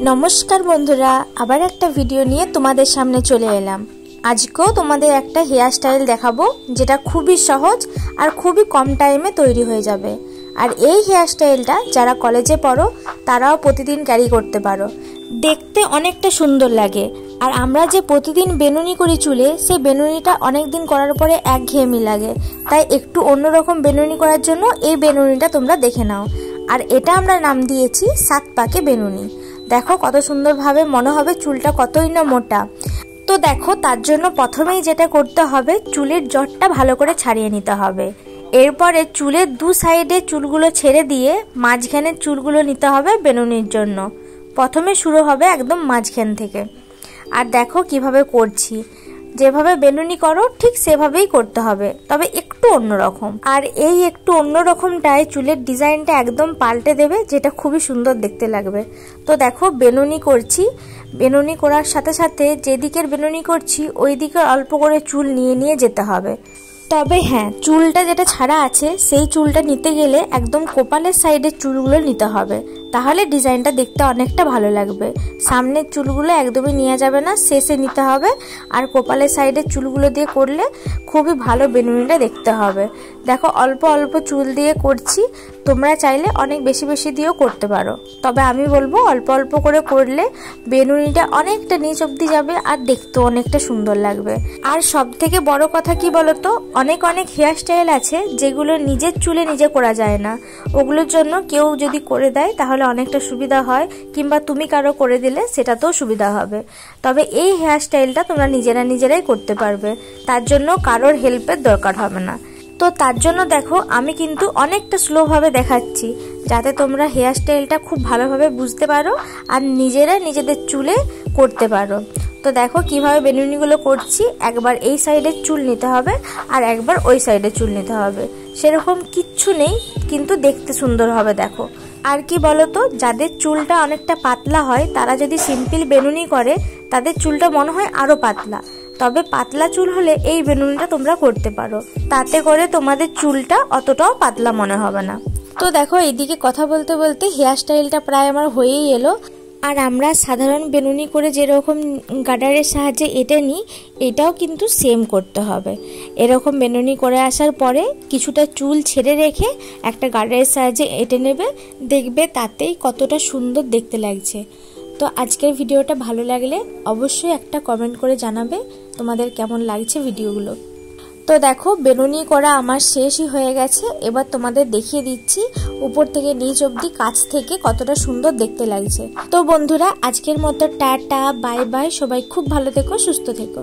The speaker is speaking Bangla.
नमस्कार बंधुरा आबार एक भिडियो निये तुम्हादेर सामने चले एलाम। आजकेও তোমাদের একটা হেয়ার স্টাইল দেখাবো যেটা খুবই সহজ আর খুবই কম টাইমে তৈরি হয়ে যাবে। আর এই হেয়ার স্টাইলটা যারা কলেজে পড়ো তারাও প্রতিদিন ক্যারি করতে পারো, দেখতে অনেকটা সুন্দর লাগে। আর আমরা যে প্রতিদিন বেনুনি করি চুলে, সেই বেনুনিটা অনেক দিন করার পরে একঘেয়েমি লাগে, তাই একটু অন্যরকম বেনুনি করার জন্য এই বেনুনিটা তোমরা দেখে নাও। আর এটা আমরা নাম দিয়েছি 7 পাকে বেনুনি। देखो कत सुंदर भावे मने होबे चुलटा कतई ना मोटा। तो देखो तार जोन्नो प्रथमेई जेटा करते होबे चुलेर जटटा भालो करे छाड़िये निते होबे। एरपरे चुलेर दु साइडे चुलगुलो छेड़े दिए माझखाने चुलगुलो निते होबे बेनुनिर जोन्नो। प्रथमे शुरू होबे एकदम माझखान थेके। आर देखो किभाबे करछि, যেভাবে বেনুনি করো ঠিক সেভাবেই করতে হবে, তবে একটু অন্যরকম। আর এই একটু অন্যরকমটাই চুলের ডিজাইনটা একদম পাল্টে দেবে, যেটা খুবই সুন্দর দেখতে লাগবে। তো দেখো বেনুনি করছি, বেনুনি করার সাথে সাথে যেদিকের বেনুনি করছি ওই দিকে অল্প করে চুল নিয়ে নিয়ে যেতে হবে। তবে হ্যাঁ, চুলটা যেটা ছাড়া আছে সেই চুলটা নিতে গেলে একদম কপালের সাইডের চুলগুলো নিতে হবে, তাহলে ডিজাইনটা দেখতে অনেকটা ভালো লাগবে। সামনের চুলগুলো একদমই নেওয়া যাবে না, শেষে নিতে হবে। আর কপালের সাইডের চুলগুলো দিয়ে করলে খুবই ভালো বেনুনিটা দেখতে হবে। দেখো অল্প অল্প চুল দিয়ে করছি, তোমরা চাইলে অনেক বেশি বেশি দিয়েও করতে পারো, তবে আমি বলবো অল্প অল্প করে করলে বেনুনিটা অনেকটা নিচ অবধি যাবে আর দেখতেও অনেকটা সুন্দর লাগবে। আর সব থেকে বড় কথা কি বলতো, অনেক অনেক হেয়ার স্টাইল আছে যেগুলো নিজের চুলে নিজে করা যায় না, ওগুলোর জন্য কেউ যদি করে দেয় তাহলে অনেকটা সুবিধা হয়, কিংবা তুমি কারো করে দিলে সেটাতেও সুবিধা হবে। তবে এই হেয়ার স্টাইলটা তোমরা নিজেরাই করতে পারবে, তার জন্য কারোর হেল্পের দরকার হবে না। তো তার জন্য দেখো আমি কিন্তু অনেকটা স্লোভাবে দেখাচ্ছি, যাতে তোমরা হেয়ার স্টাইলটা খুব ভালোভাবে বুঝতে পারো আর নিজেরা নিজেদের চুলে করতে পারো। তো দেখো কিভাবে বেনুনিগুলো করছি, একবার এই সাইডের চুল নিতে হবে আর একবার ওই সাইডের চুল নিতে হবে। সেরকম কিচ্ছু নেই, কিন্তু দেখতে সুন্দর হবে। দেখো আর কি বলতো, যাদের চুলটা অনেকটা পাতলা হয় তারা যদি সিম্পল বেনুনি করে তাদের চুলটা মনে হয় আরো পাতলা। তবে পাতলা চুল হলে এই বেনুনিটা তোমরা করতে পারো, তাতে করে তোমাদের চুলটা অতটাও পাতলা মনে হবে না। তো দেখো এইদিকে কথা বলতে বলতে হেয়ার স্টাইলটা প্রায় আমার হয়েই এলো। আর আমরা সাধারণ বেনুনি করে যেরকম গার্ডারের সাহায্যে এঁটে নিই, এটাও কিন্তু সেম করতে হবে। এরকম বেনুনি করে আসার পরে কিছুটা চুল ছেড়ে রেখে একটা গার্ডারের সাহায্যে এঁটে নেবে, দেখবে তাতেই কতটা সুন্দর দেখতে লাগছে। তো আজকের ভিডিওটা ভালো লাগলে অবশ্যই একটা কমেন্ট করে জানাবে তোমাদের কেমন লাগছে ভিডিওগুলো। তো দেখো বেনুনি করা আমার শেষই হয়ে গেছে, এবার তোমাদের দেখিয়ে দিচ্ছি উপর থেকে নিচ অবধি কাছ থেকে কতটা সুন্দর দেখতে লাগছে। তো বন্ধুরা আজকের মতো টাটা, বাই বাই, সবাই খুব ভালো থেকো, সুস্থ থেকো।